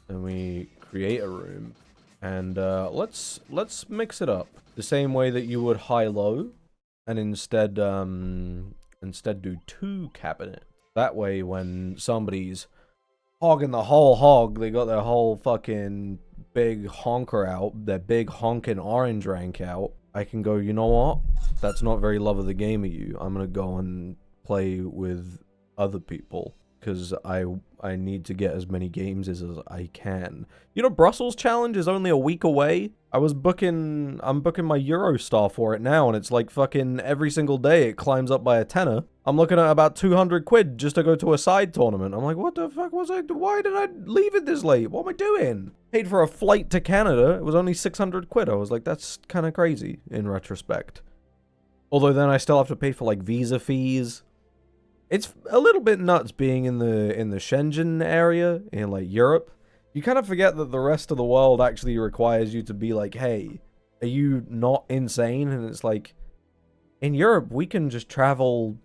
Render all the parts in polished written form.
and we create a room. And let's mix it up the same way that you would high-low, and instead do 2 cabinets. That way, when somebody's hogging the whole hog, they got their whole fucking big honker out, their big honking orange rank out, I can go, you know what? That's not very love of the game of you. I'm gonna go and play with other people, because I need to get as many games as I can. You know, Brussels Challenge is only a week away. I'm booking my Eurostar for it now, and it's like fucking every single day it climbs up by a tenner. I'm looking at about 200 quid just to go to a side tournament. I'm like, what the fuck was I, why did I leave it this late? What am I doing? Paid for a flight to Canada, it was only 600 quid. I was like, that's kind of crazy in retrospect. Although then I still have to pay for like visa fees. It's a little bit nuts being in the Schengen area in like Europe. You kind of forget that the rest of the world actually requires you to be like, hey, are you not insane? And it's like, in Europe, we can just travel.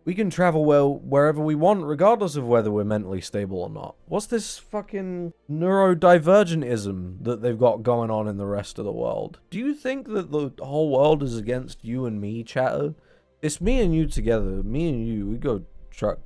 We can travel wherever we want, regardless of whether we're mentally stable or not. What's this fucking neurodivergentism that they've got going on in the rest of the world? Do you think that the whole world is against you and me, chatter? It's me and you together. Me and you, we go truck.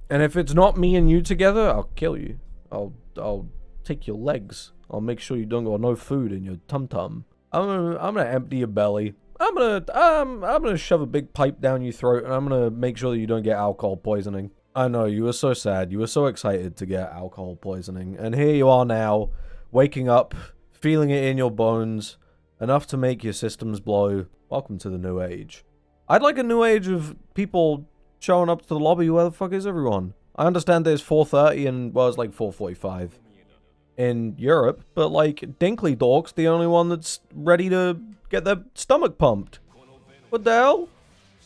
And if it's not me and you together, I'll kill you. I'll take your legs. I'll make sure you don't got no food in your tum-tum. I'm gonna empty your belly. I'm gonna shove a big pipe down your throat, and I'm gonna make sure that you don't get alcohol poisoning. I know, you were so sad. You were so excited to get alcohol poisoning. And here you are now, waking up, feeling it in your bones, enough to make your systems blow. Welcome to the new age. I'd like a new age of people showing up to the lobby. Where the fuck is everyone? I understand there's 4:30 and, well, it's like 4:45 in Europe, but like, Dinkley Dork's the only one that's ready to get their stomach pumped. What the hell?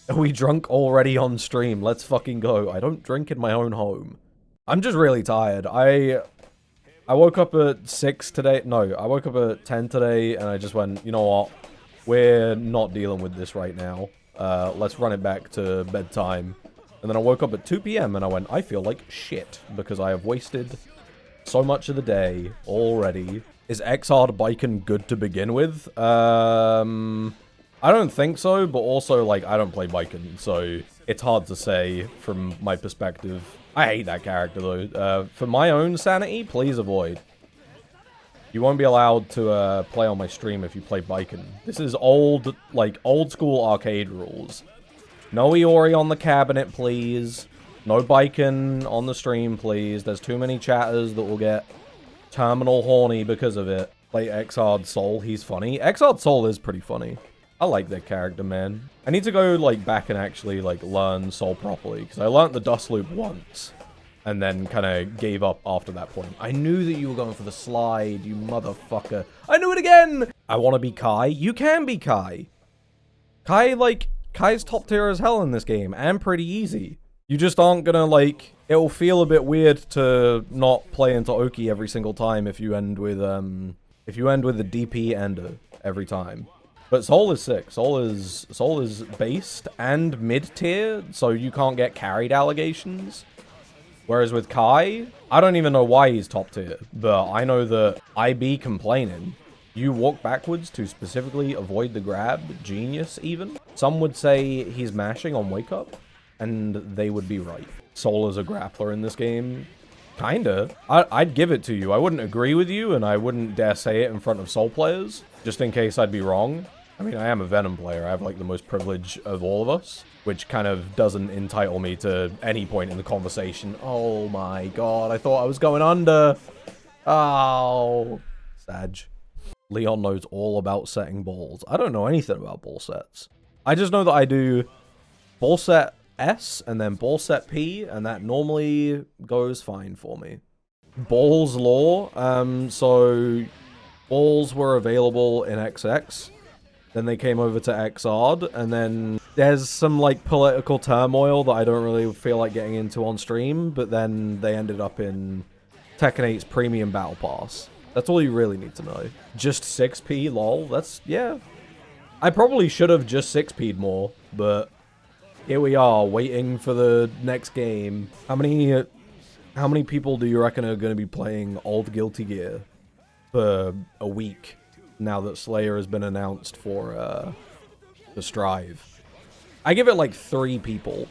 Are we drunk already on stream? Let's fucking go. I don't drink in my own home. I'm just really tired. I woke up at 6 today. No, I woke up at 10 today, and I just went, you know what? We're not dealing with this right now. Let's run it back to bedtime. And then I woke up at 2 p.m. and I went, I feel like shit, because I have wasted so much of the day already. Is XR Bacon good to begin with? I don't think so, but also, like, I don't play Bacon, so it's hard to say from my perspective. I hate that character, though. For my own sanity, please avoid. You won't be allowed to play on my stream if you play Bacon. This is old, like, old school arcade rules. No Iori on the cabinet, please. No Bacon on the stream, please. There's too many chatters that will get terminal horny because of it. Play Exard Soul, he's funny. Exard Soul is pretty funny. I like that character, man. I need to go, like, back and actually, like, learn Soul properly, because I learned the Dust Loop once, and then kind of gave up after that point. I knew that you were going for the slide, you motherfucker. I knew it again! I want to be Kai. You can be Kai. Kai, like, Kai's top tier as hell in this game, and pretty easy. You just aren't gonna, like, it'll feel a bit weird to not play into Oki every single time if you end with the DP ender every time. But Soul is sick. Soul is based and mid-tier, so you can't get carried allegations. Whereas with Kai, I don't even know why he's top tier, but I know that I be complaining. You walk backwards to specifically avoid the grab, genius even. Some would say he's mashing on wake up, and they would be right. Soul is a grappler in this game. Kinda. I'd give it to you. I wouldn't agree with you, and I wouldn't dare say it in front of Soul players, just in case I'd be wrong. I mean, I am a Venom player. I have, like, the most privilege of all of us, which kind of doesn't entitle me to any point in the conversation. Oh my god, I thought I was going under. Oh. Sag. Leon knows all about setting balls. I don't know anything about ball sets. I just know that I do ball set S and then ball set P, and that normally goes fine for me. Balls lore. So balls were available in XX. Then they came over to XR'd, and then there's some, like, political turmoil that I don't really feel like getting into on stream, but then they ended up in Tekken 8's Premium Battle Pass. That's all you really need to know. Just 6p, lol, that's, yeah. I probably should have just 6p'd more, but here we are, waiting for the next game. How many How many people do you reckon are going to be playing old Guilty Gear for a week now that Slayer has been announced for the Strive? I give it like 3 people.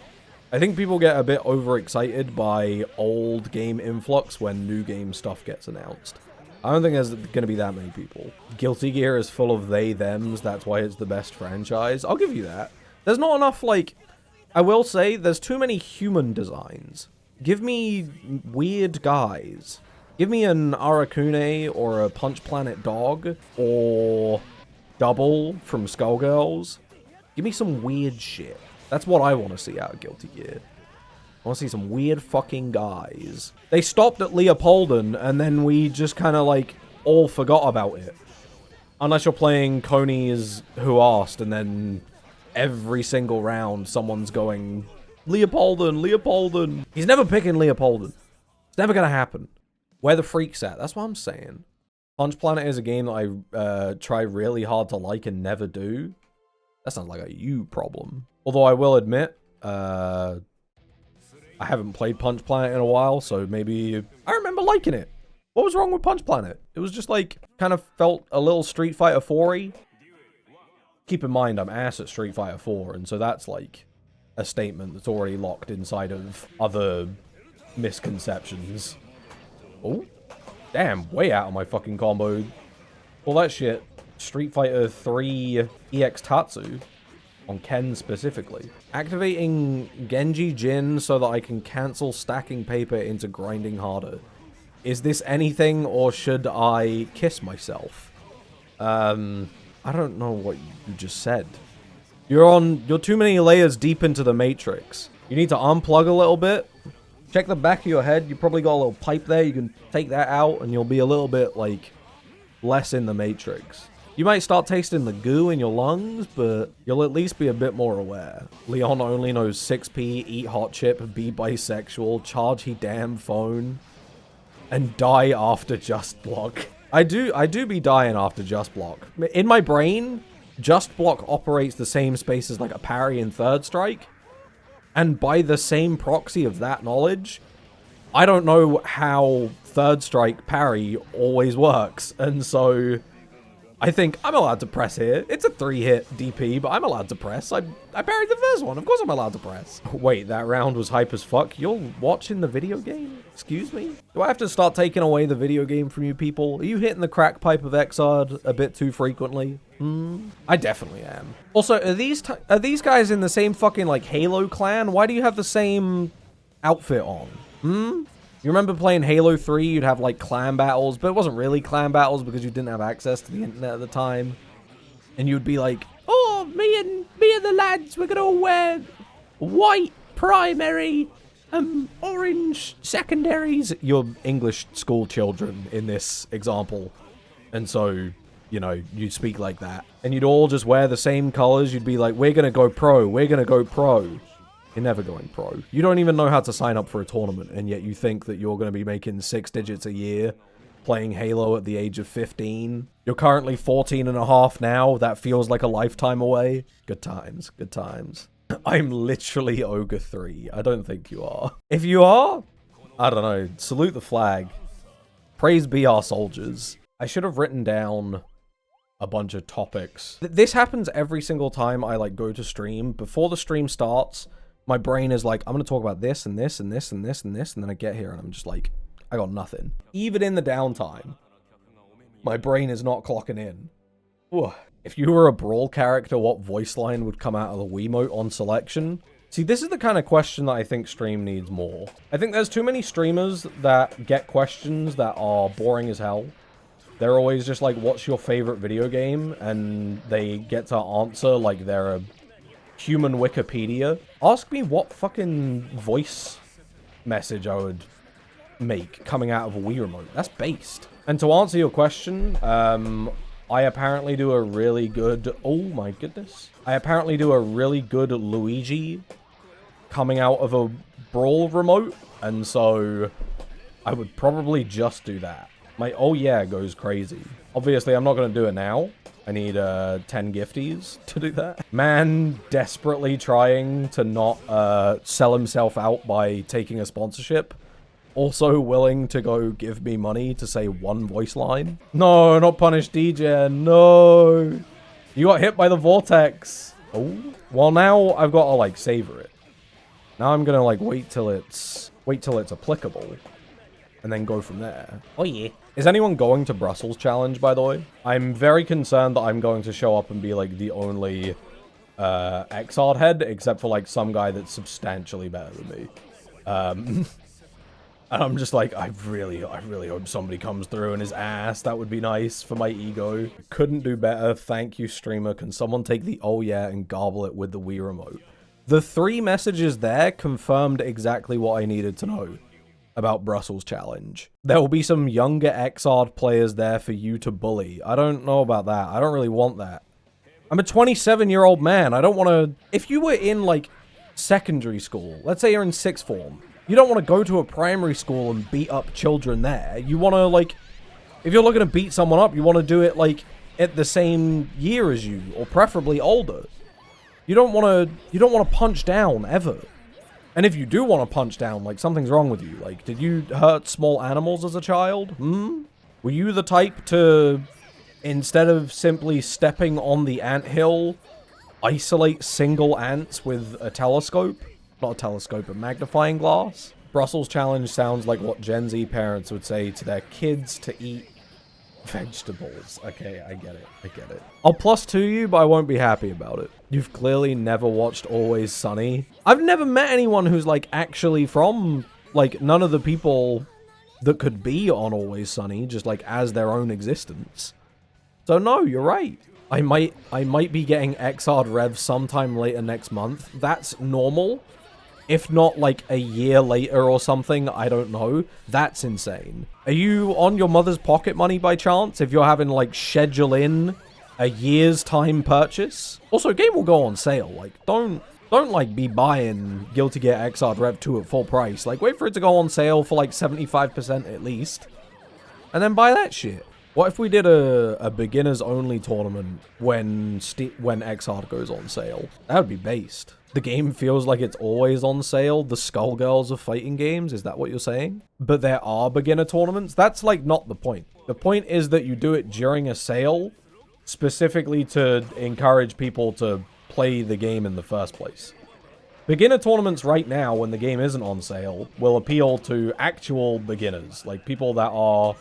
I think people get a bit overexcited by old game influx when new game stuff gets announced. I don't think there's going to be that many people. Guilty Gear is full of they, thems. That's why it's the best franchise. I'll give you that. There's not enough, like... I will say, there's too many human designs. Give me weird guys. Give me an Arakune or a Punch Planet dog. Or Double from Skullgirls. Give me some weird shit. That's what I want to see out of Guilty Gear. I want to see some weird fucking guys. They stopped at Leopolden, and then we just kind of, like, all forgot about it. Unless you're playing Coney's Who Asked, and then every single round someone's going, Leopolden, Leopolden. He's never picking Leopolden. It's never going to happen. Where the freak's at, that's what I'm saying. Punch Planet is a game that I try really hard to like and never do. That sounds like a you problem. Although I will admit, I haven't played Punch Planet in a while, so maybe I remember liking it. What was wrong with Punch Planet? It was just like, kind of felt a little Street Fighter 4-y. Keep in mind, I'm ass at Street Fighter 4, and so that's like a statement that's already locked inside of other misconceptions. Oh, damn, way out of my fucking combo. All that shit. Street Fighter 3 EX Tatsu. On Ken specifically. Activating Genji Jin so that I can cancel stacking paper into grinding harder. Is this anything, or should I kiss myself? I don't know what you just said. You're too many layers deep into the Matrix. You need to unplug a little bit. Check the back of your head. You probably got a little pipe there. You can take that out and you'll be a little bit, like, less in the Matrix. You might start tasting the goo in your lungs, but you'll at least be a bit more aware. Leon only knows 6p, eat hot chip, be bisexual, charge he damn phone, and die after Just Block. I do be dying after Just Block. In my brain, Just Block operates the same space as like a parry in Third Strike, and by the same proxy of that knowledge, I don't know how Third Strike parry always works, and so I think I'm allowed to press here. It's a 3-hit DP, but I'm allowed to press. I parried the first one. Of course I'm allowed to press. Wait, that round was hype as fuck? You're watching the video game? Excuse me? Do I have to start taking away the video game from you people? Are you hitting the crack pipe of Xrd a bit too frequently? I definitely am. Also, are these guys in the same fucking, like, Halo clan? Why do you have the same outfit on? You remember playing Halo 3, you'd have, like, clan battles, but it wasn't really clan battles because you didn't have access to the internet at the time. And you'd be like, oh, me and the lads, we're gonna wear white primary, orange secondaries. You're English school children in this example. And so, you know, you'd speak like that. And you'd all just wear the same colors. You'd be like, we're gonna go pro, we're gonna go pro. You're never going pro. You don't even know how to sign up for a tournament, and yet you think that you're going to be making 6 digits a year, playing Halo at the age of 15. You're currently 14 and a half now. That feels like a lifetime away. Good times, good times. I'm literally Ogre 3. I don't think you are. If you are, I don't know. Salute the flag. Praise be our soldiers. I should have written down a bunch of topics. This happens every single time I, like, go to stream. Before the stream starts, my brain is like, I'm going to talk about this and this and this and this and this, and then I get here and I'm just like, I got nothing. Even in the downtime, my brain is not clocking in. Ugh. If you were a Brawl character, what voice line would come out of the Wiimote on selection? See, this is the kind of question that I think stream needs more. I think there's too many streamers that get questions that are boring as hell. They're always just like, what's your favorite video game? And they get to answer like they're a human Wikipedia. Ask me what fucking voice message I would make coming out of a Wii remote. That's based. And to answer your question, I apparently do a really good... Oh my goodness. I apparently do a really good Luigi coming out of a Brawl remote, and so I would probably just do that. My oh yeah goes crazy. Obviously, I'm not going to do it now. I need 10 gifties to do that. Man desperately trying to not sell himself out by taking a sponsorship also willing to go give me money to say one voice line? No, not punish DJ. No. You got hit by the vortex. Oh. Well, now I've got to, like, savor it. Now I'm gonna, like, wait till it's applicable. And then go from there. Oh, yeah. Is anyone going to Brussels Challenge, by the way? I'm very concerned that I'm going to show up and be, like, the only XR head, except for, like, some guy that's substantially better than me. And I'm just like, I really hope somebody comes through and is ass. That would be nice for my ego. Couldn't do better. Thank you, streamer. Can someone take the oh yeah and garble it with the Wii remote? The 3 messages there confirmed exactly what I needed to know about Brussels Challenge. There will be some younger XR players there for you to bully. I don't know about that. I don't really want that. I'm a 27-year-old man. I don't want to... If you were in, like, secondary school, let's say you're in 6th form, you don't want to go to a primary school and beat up children there. You want to, like... If you're looking to beat someone up, you want to do it, like, at the same year as you, or preferably older. You don't want to punch down, ever. And if you do want to punch down, like, something's wrong with you. Like, did you hurt small animals as a child? Were you the type to, instead of simply stepping on the anthill, isolate single ants with a telescope? Not a telescope, a magnifying glass? Brussels Challenge sounds like what Gen Z parents would say to their kids to eat vegetables. Okay, I get it. I'll +2 you, but I won't be happy about it. You've clearly never watched Always Sunny. I've never met anyone who's, like, actually from, like, none of the people that could be on Always Sunny, just, like, as their own existence. So, no, you're right. I might be getting XR Rev sometime later next month. That's normal. If not, like, a year later or something, I don't know. That's insane. Are you on your mother's pocket money by chance? If you're having, like, schedule in a year's time purchase? Also, game will go on sale. Like, don't like, be buying Guilty Gear XR Rev 2 at full price. Like, wait for it to go on sale for, like, 75% at least. And then buy that shit. What if we did a beginners-only tournament when XR goes on sale? That would be based. The game feels like it's always on sale. The Skullgirls of fighting games, is that what you're saying? But there are beginner tournaments? That's, like, not the point. The point is that you do it during a sale, specifically to encourage people to play the game in the first place. Beginner tournaments right now, when the game isn't on sale, will appeal to actual beginners. Like, people that are,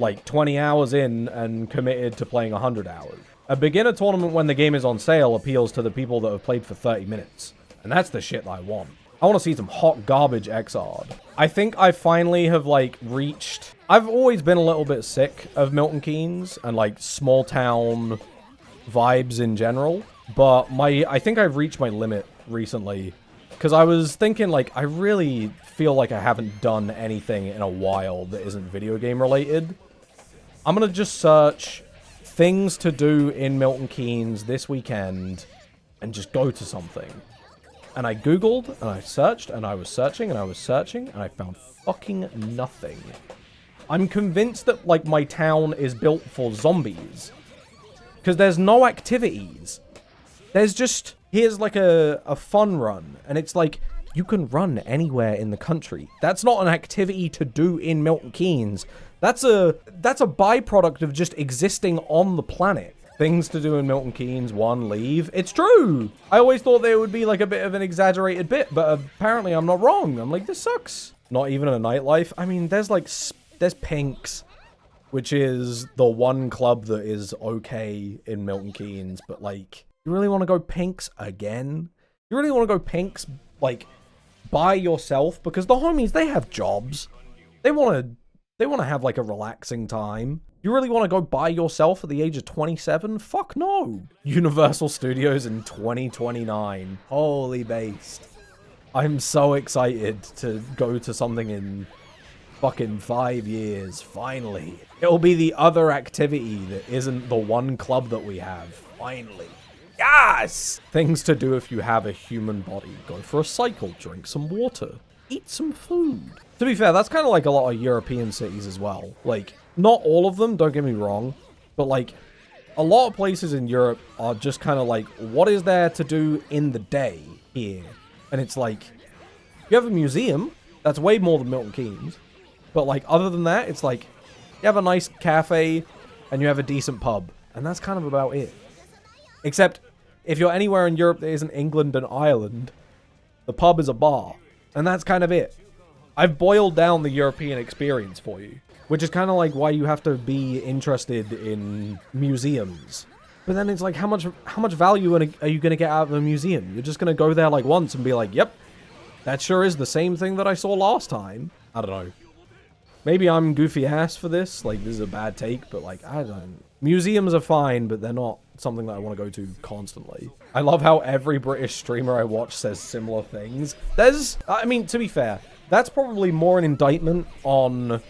like, 20 hours in and committed to playing 100 hours. A beginner tournament when the game is on sale appeals to the people that have played for 30 minutes. And that's the shit that I want. I want to see some hot garbage XR. I think I finally have, like, reached... I've always been a little bit sick of Milton Keynes and, like, small town vibes in general. But I think I've reached my limit recently. Because I was thinking, like, I really feel like I haven't done anything in a while that isn't video game related. I'm going to just search things to do in Milton Keynes this weekend and just go to something. And I googled and I searched and I was searching and I was searching and I found fucking nothing. I'm convinced that, like, my town is built for zombies. Because there's no activities. There's just, here's, like, a fun run. And it's like, you can run anywhere in the country. That's not an activity to do in Milton Keynes. That's a byproduct of just existing on the planet. Things to do in Milton Keynes, 1, leave. It's true. I always thought there would be, like, a bit of an exaggerated bit, but apparently I'm not wrong. I'm like, this sucks. Not even a nightlife. I mean, there's, like, there's Pink's, which is the one club that is okay in Milton Keynes, but, like, you really want to go Pink's again? You really want to go Pink's, like, by yourself? Because the homies, they have jobs. They want to have, like, a relaxing time. You really want to go by yourself at the age of 27? Fuck no. Universal Studios in 2029. Holy based. I'm so excited to go to something in fucking 5 years. Finally. It'll be the other activity that isn't the one club that we have. Finally. Yes! Things to do if you have a human body. Go for a cycle, drink some water, eat some food. To be fair, that's kind of like a lot of European cities as well. Like, not all of them, don't get me wrong, but, like, a lot of places in Europe are just kind of like, what is there to do in the day here? And it's like, you have a museum, That's way more than Milton Keynes. But, like, other than that, it's like, you have a nice cafe, and you have a decent pub. And that's kind of about it. Except, if you're anywhere in Europe that isn't England and Ireland, the pub is a bar. And that's kind of it. I've boiled down the European experience for you. Which is kind of like why you have to be interested in museums. But then it's like, how much value are you going to get out of a museum? You're just going to go there like once and be like, yep, that sure is the same thing that I saw last time. I don't know. Maybe I'm goofy ass for this. Like, this is a bad take, but like, I don't. Museums are fine, but they're not something that I want to go to constantly. I love how every British streamer I watch says similar things. I mean, to be fair, that's probably more an indictment on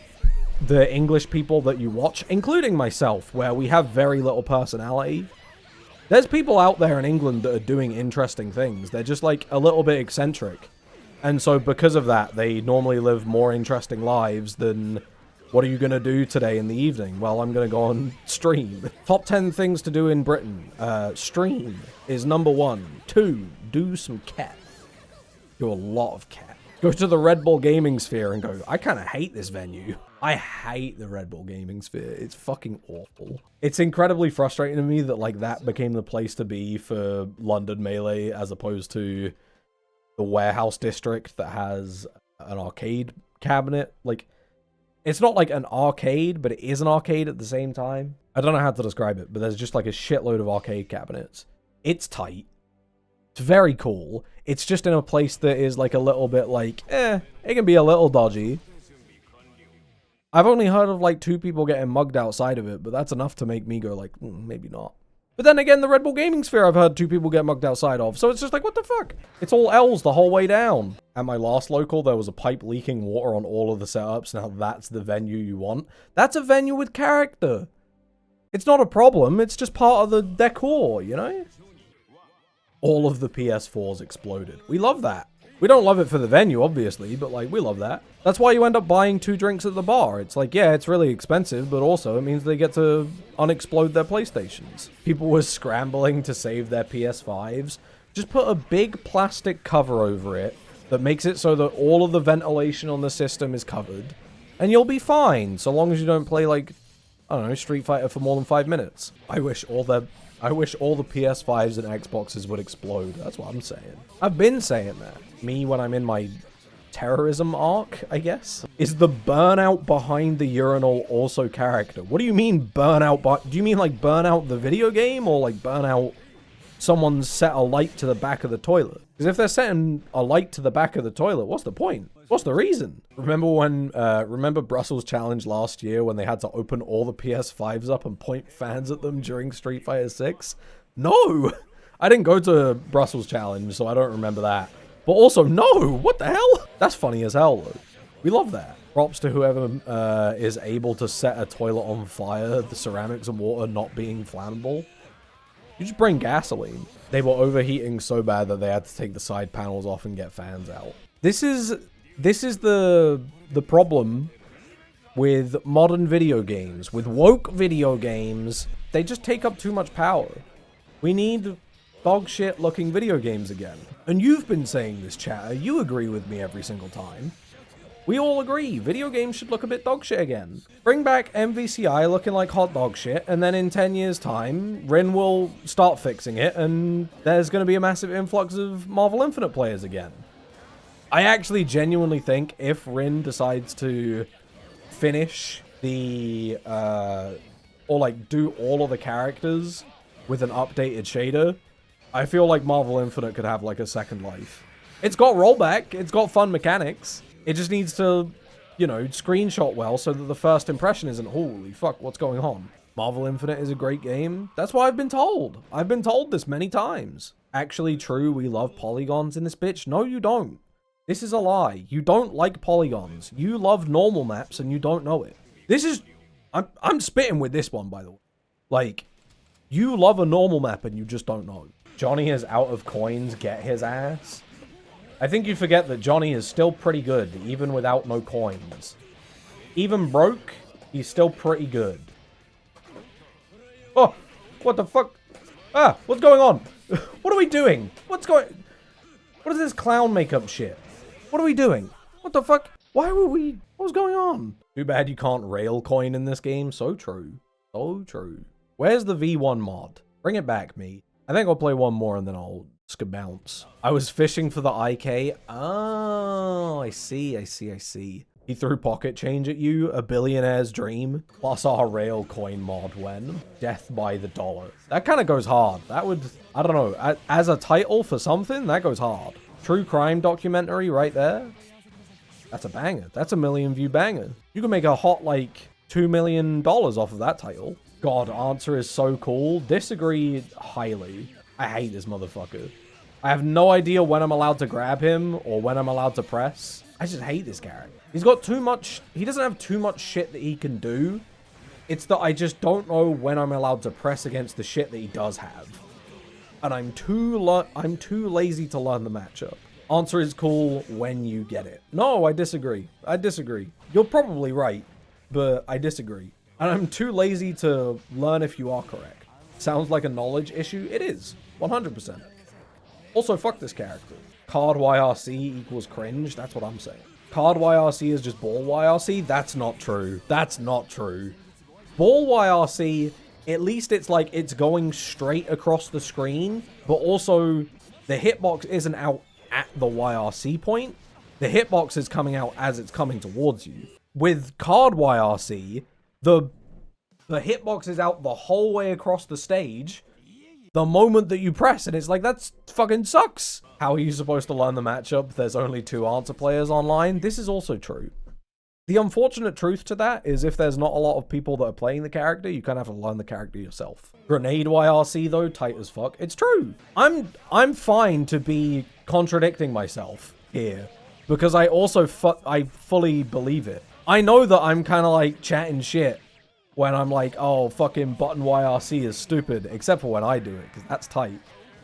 the English people that you watch, including myself, where we have very little personality. There's people out there in England that are doing interesting things. They're just like a little bit eccentric. And so because of that, they normally live more interesting lives than, what are you going to do today in the evening? Well, I'm going to go on stream. Top 10 things to do in Britain. Stream is number 1. 2, do some cat. Do a lot of cat. Go to the Red Bull Gaming Sphere and go, I kind of hate this venue. I hate the Red Bull Gaming Sphere. It's fucking awful. It's incredibly frustrating to me that, like, that became the place to be for London Melee as opposed to the warehouse district that has an arcade cabinet. Like, it's not like an arcade, but it is an arcade at the same time. I don't know how to describe it, but there's just like a shitload of arcade cabinets. It's tight. It's very cool. It's just in a place that is like a little bit like, it can be a little dodgy. I've only heard of like 2 people getting mugged outside of it, but that's enough to make me go like, maybe not. But then again, the Red Bull Gaming Sphere I've heard 2 people get mugged outside of, so it's just like, what the fuck? It's all L's the whole way down. At my last local, there was a pipe leaking water on all of the setups. Now that's the venue you want. That's a venue with character. It's not a problem, it's just part of the decor, you know? All of the PS4s exploded. We love that. We don't love it for the venue, obviously, but, like, we love that. That's why you end up buying 2 drinks at the bar. It's like, yeah, it's really expensive, but also it means they get to unexplode their PlayStations. People were scrambling to save their PS5s. Just put a big plastic cover over it that makes it so that all of the ventilation on the system is covered, and you'll be fine, so long as you don't play, like, I don't know, Street Fighter for more than 5 minutes. I wish all the PS5s and Xboxes would explode. That's what I'm saying. I've been saying that. Me, when I'm in my terrorism arc, I guess. Is the burnout behind the urinal also character? What do you mean burnout? Do you mean like burnout the video game, or like burnout someone set a light to the back of the toilet? Because if they're setting a light to the back of the toilet, what's the point? What's the reason? Remember Brussels Challenge last year when they had to open all the PS5s up and point fans at them during Street Fighter 6? No! I didn't go to Brussels Challenge, so I don't remember that. But also, no! What the hell? That's funny as hell, though. We love that. Props to whoever is able to set a toilet on fire, the ceramics and water not being flammable. You just bring gasoline. They were overheating so bad that they had to take the side panels off and get fans out. This is the problem with modern video games. With woke video games, they just take up too much power. We need dog shit looking video games again. And you've been saying this, chatter. You agree with me every single time. We all agree, video games should look a bit dog shit again. Bring back MVCI looking like hot dog shit, and then in 10 years time, Rin will start fixing it, and there's going to be a massive influx of Marvel Infinite players again. I actually genuinely think if Rin decides to finish the, or like do all of the characters with an updated shader, I feel like Marvel Infinite could have like a second life. It's got rollback, it's got fun mechanics. It just needs to, you know, screenshot well so that the first impression isn't, holy fuck, what's going on? Marvel Infinite is a great game. That's what I've been told. I've been told this many times. Actually true, we love polygons in this bitch. No, you don't. This is a lie. You don't like polygons. You love normal maps and you don't know it. This is... I'm spitting with this one, by the way. Like, you love a normal map and you just don't know. Johnny is out of coins, get his ass. I think you forget that Johnny is still pretty good, even without no coins. Even broke, he's still pretty good. Oh, what the fuck? Ah, what's going on? What are we doing? What is this clown makeup shit? What are we doing? What the fuck? Why were we... What's going on? Too bad you can't rail coin in this game. So true. So true. Where's the V1 mod? Bring it back, me. I think I'll play one more and then I'll skabounce. I was fishing for the IK. Oh, I see. He threw pocket change at you, a billionaire's dream, plus our rail coin mod when death by the dollar. That kind of goes hard. That would, I don't know, as a title for something, that goes hard. True crime documentary right there. That's a banger. That's a million view banger. You can make a hot, like, $2 million off of that title. God, answer is so cool. Disagree highly. I hate this motherfucker. I have no idea when I'm allowed to grab him or when I'm allowed to press. I just hate this character. He's got too much... He doesn't have too much shit that he can do. It's that I just don't know when I'm allowed to press against the shit that he does have. And I'm too lazy to learn the matchup. Answer is cool when you get it. No, I disagree. I disagree. You're probably right, but I disagree. And I'm too lazy to learn if you are correct. Sounds like a knowledge issue. It is. 100%. Also, fuck this character. Card YRC equals cringe. That's what I'm saying. Card YRC is just ball YRC. That's not true. That's not true. Ball YRC, at least it's like it's going straight across the screen, but also the hitbox isn't out at the YRC point. The hitbox is coming out as it's coming towards you. With card YRC, the hitbox is out the whole way across the stage the moment that you press, and it's like, that's fucking sucks. How are you supposed to learn the matchup? There's only 2 answer players online. This is also true. The unfortunate truth to that is if there's not a lot of people that are playing the character, you kind of have to learn the character yourself. Grenade YRC though, tight as fuck. It's true. I'm fine to be contradicting myself here because I also I fully believe it. I know that I'm kind of like chatting shit when I'm like, oh, fucking button YRC is stupid, except for when I do it, because that's tight.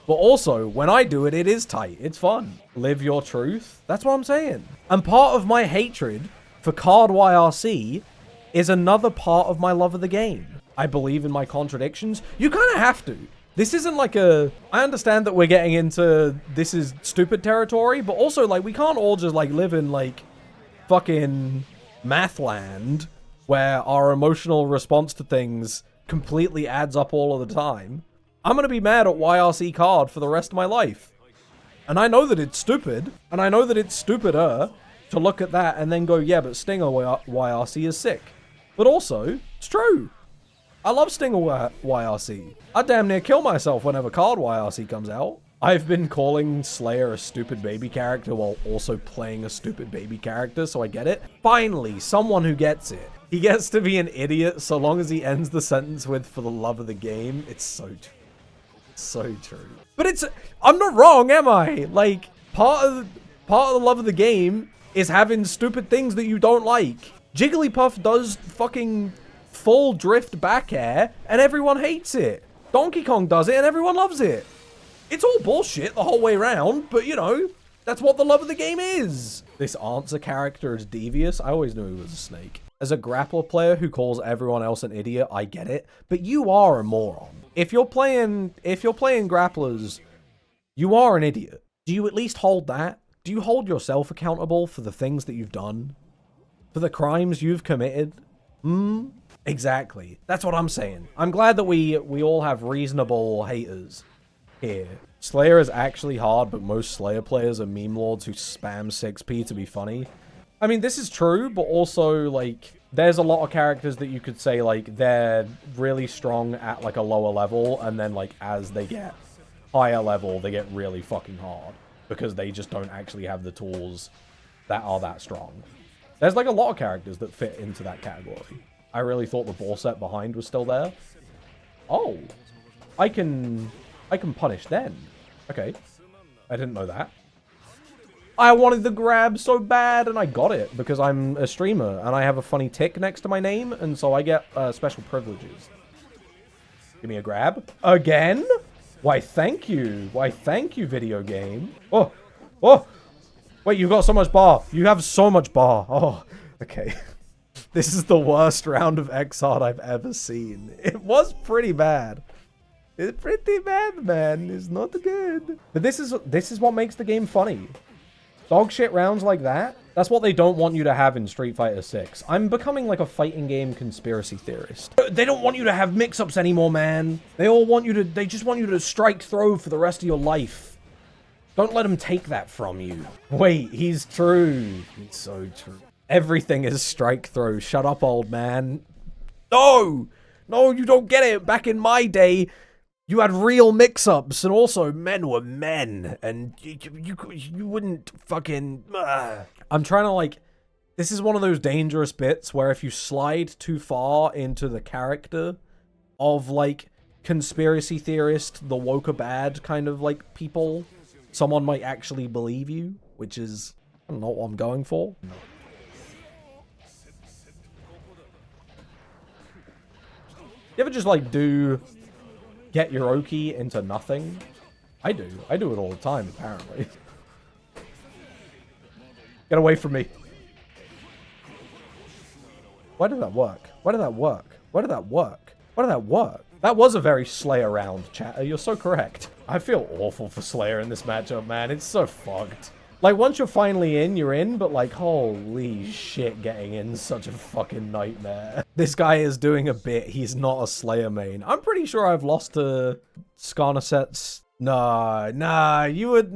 But also, when I do it, it is tight. It's fun. Live your truth. That's what I'm saying. And part of my hatred for card YRC is another part of my love of the game. I believe in my contradictions. You kind of have to. This isn't like a... I understand that we're getting into this is stupid territory, but also, like, we can't all just, like, live in, like, fucking math land where our emotional response to things completely adds up all of the time. I'm going to be mad at YRC card for the rest of my life. And I know that it's stupid, and I know that it's stupider to look at that and then go, yeah, but Stinger YRC is sick. But also, it's true. I love Stinger YRC. I damn near kill myself whenever card YRC comes out. I've been calling Slayer a stupid baby character while also playing a stupid baby character, so I get it. Finally, someone who gets it. He gets to be an idiot so long as he ends the sentence with, for the love of the game. It's so true. So true. But it's... I'm not wrong, am I? Like, part of the love of the game is having stupid things that you don't like. Jigglypuff does fucking full drift back air, and everyone hates it. Donkey Kong does it, and everyone loves it. It's all bullshit the whole way around, but, you know, that's what the love of the game is. This answer character is devious. I always knew he was a snake. As a grappler player who calls everyone else an idiot, I get it, but you are a moron. If you're playing grapplers, you are an idiot. Do you at least hold that? Do you hold yourself accountable for the things that you've done? For the crimes you've committed? Exactly. That's what I'm saying. I'm glad that we all have reasonable haters here. Slayer is actually hard, but most Slayer players are meme lords who spam 6p to be funny. I mean, this is true, but also, like, there's a lot of characters that you could say, like, they're really strong at, like, a lower level, and then, like, as they get higher level, they get really fucking hard, because they just don't actually have the tools that are that strong. There's, like, a lot of characters that fit into that category. I really thought the ball set behind was still there. Oh. I can punish then. Okay. I didn't know that. I wanted the grab so bad, and I got it, because I'm a streamer, and I have a funny tick next to my name, and so I get special privileges. Give me a grab. Again? Why, thank you. Why, thank you, video game. Oh. Oh. Wait, you've got so much bar. You have so much bar. Oh, okay. This is the worst round of X-Hard I've ever seen. It was pretty bad. It's pretty bad, man. It's not good. But this is what makes the game funny. Dog shit rounds like that, That's what they don't want you to have in Street Fighter 6. I'm becoming like a fighting game conspiracy theorist. They don't want you to have mix-ups anymore, man. They just want you to strike throw for the rest of your life. Don't let them take that from you. Wait, he's true. He's so true. Everything is strike throw. Shut up, old man. No! No, you don't get it. Back in my day, you had real mix-ups, and also men were men, and you wouldn't fucking... I'm trying to, like... This is one of those dangerous bits where if you slide too far into the character of, like, conspiracy theorist, the woke are bad kind of, like, people, someone might actually believe you, which is... I don't know what I'm going for. No. You ever just, like, get your Oki into nothing? I do. I do it all the time, apparently. Get away from me. Why did that work? Why did that work? Why did that work? Why did that work? That was a very Slayer round, chat. You're so correct. I feel awful for Slayer in this matchup, man. It's so fucked. Like, once you're finally in, you're in, but like, holy shit, getting in's such a fucking nightmare. This guy is doing a bit. He's not a Slayer main. I'm pretty sure I've lost to Skarnaset's... you would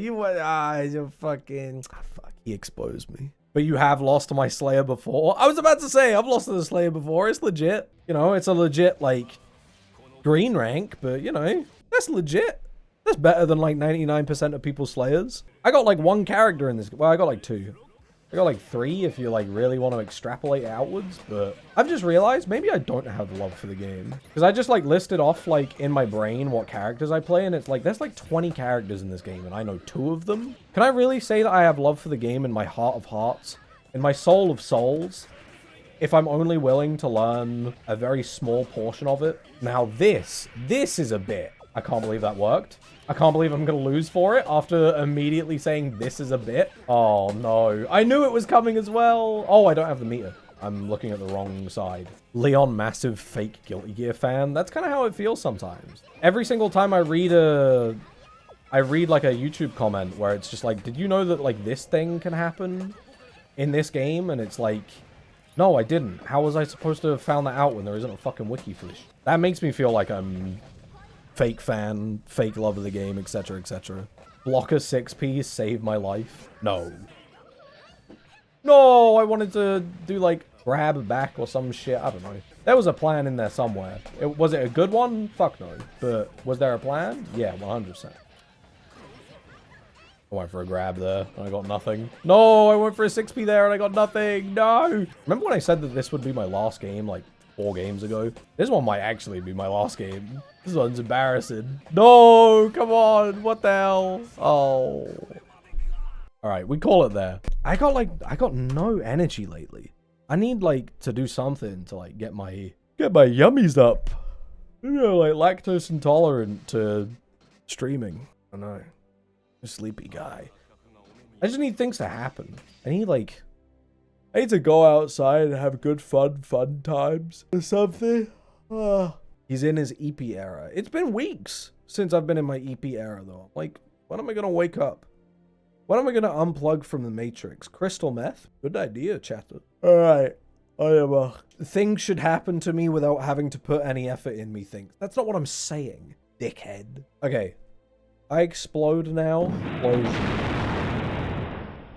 you fucking... fuck, he exposed me. But you have lost to my Slayer before. I was about to say, I've lost to the Slayer before. It's legit. You know, it's a legit, like, green rank, but, you know, that's legit. That's better than, like, 99% of people's Slayers. I got, like, one character in this. Well, I got, like, two. I got, like, three if you, like, really want to extrapolate it outwards. But I've just realized maybe I don't have love for the game. Because I just, like, listed off, like, in my brain what characters I play. And it's, like, there's, like, 20 characters in this game. And I know 2 of them. Can I really say that I have love for the game in my heart of hearts? In my soul of souls? If I'm only willing to learn a very small portion of it? Now, this is a bit. I can't believe that worked. I can't believe I'm going to lose for it after immediately saying this is a bit. Oh, no. I knew it was coming as well. Oh, I don't have the meter. I'm looking at the wrong side. Leon, massive fake Guilty Gear fan. That's kind of how it feels sometimes. Every single time I read like a YouTube comment where it's just like, did you know that like this thing can happen in this game? And it's like, no, I didn't. How was I supposed to have found that out when there isn't a fucking wiki for this? That makes me feel like I'm... fake fan, fake love of the game, etc, etc. Blocker 6P saved my life. No. No, I wanted to do, like, grab back or some shit. I don't know. There was a plan in there somewhere. Was it a good one? Fuck no. But was there a plan? Yeah, 100%. I went for a grab there, and I got nothing. No, I went for a 6P there, and I got nothing. No! Remember when I said that this would be my last game, like, 4 games ago? This one might actually be my last game. This one's embarrassing. No, come on. What the hell? Oh. All right, we call it there. I got no energy lately. I need like to do something to like get my yummies up. You know, like lactose intolerant to streaming. I know. A sleepy guy. I just need things to happen. I need to go outside and have good fun times or something. He's in his eepy era. It's been weeks since I've been in my eepy era, though. Like, when am I going to wake up? When am I going to unplug from the Matrix? Crystal meth? Good idea, chatter. Alright. Things should happen to me without having to put any effort in me things. That's not what I'm saying, dickhead. Okay. I explode now. Explosion.